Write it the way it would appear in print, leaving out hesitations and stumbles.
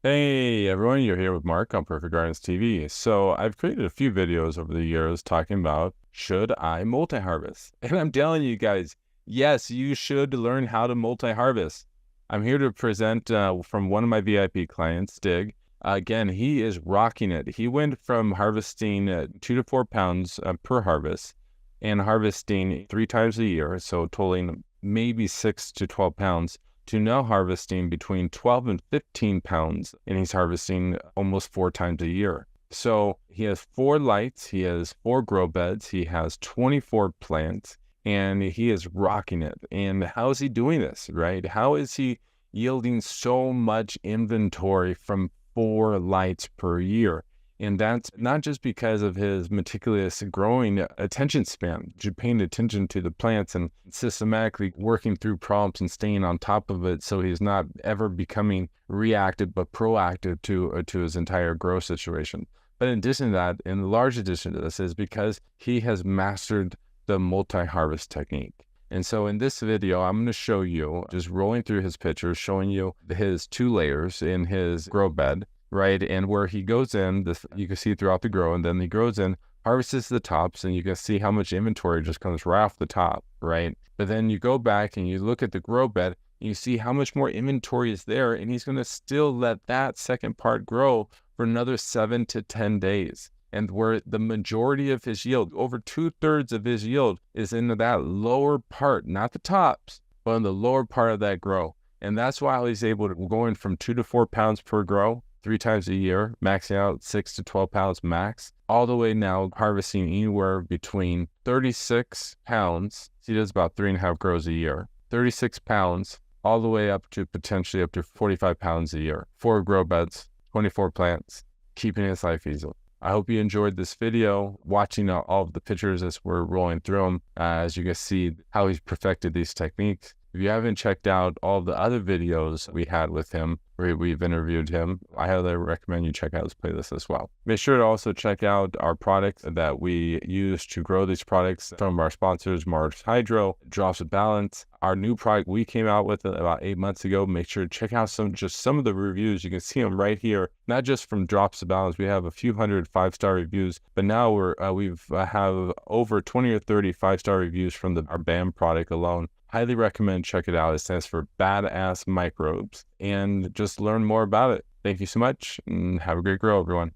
Hey everyone, you're here with Mark on Perfect Gardens TV. So I've created a few videos over the years talking about should I multi-harvest? And I'm telling you guys, yes, you should learn how to multi-harvest. I'm here to present from one of my VIP clients, Dig. Again, he is rocking it. He went from harvesting 2 to 4 pounds per harvest and harvesting 3 times a year, so totaling maybe 6 to 12 pounds to now harvesting between 12 and 15 pounds, and he's harvesting almost 4 times a year. So he has 4 lights, he has 4 grow beds, he has 24 plants, and he is rocking it. And how is he doing this, right? How is he yielding so much inventory from 4 lights per year? And that's not just because of his meticulous growing attention span, paying attention to the plants and systematically working through problems and staying on top of it so he's not ever becoming reactive but proactive to his entire grow situation. But in addition to that, in large addition to this, is because he has mastered the multi-harvest technique. And so in this video, I'm going to show you, just rolling through his pictures, showing you his 2 layers in his grow bed, right? And where he goes in, this you can see throughout the grow, and then he grows in, harvests the tops, and you can see how much inventory just comes right off the top, right? But then you go back and you look at the grow bed, and you see how much more inventory is there, and he's going to still let that second part grow for another 7 to 10 days. And where the majority of his yield, over 2/3 of his yield, is in that lower part, not the tops, but in the lower part of that grow. And that's why he's able to go in from 2 to 4 pounds per grow 3 times a year, maxing out 6 to 12 pounds max, all the way now harvesting anywhere between 36 pounds. He does about 3.5 grows a year, 36 pounds, all the way up to potentially up to 45 pounds a year. 4 grow beds, 24 plants, keeping his life easy. I hope you enjoyed this video, watching all of the pictures as we're rolling through them, as you can see how he's perfected these techniques. If you haven't checked out all the other videos we had with him, where we've interviewed him, I highly recommend you check out his playlist as well. Make sure to also check out our products that we use to grow these products from our sponsors, Mars Hydro, Drops of Balance. Our new product we came out with about 8 months ago. Make sure to check out some of the reviews. You can see them right here, not just from Drops of Balance. We have a few hundred 5-star reviews, but now we've have over 20 or 30 5-star reviews from our BAM product alone. Highly recommend check it out. It stands for Badass Microbes, and just learn more about it. Thank you so much, and have a great grow, everyone.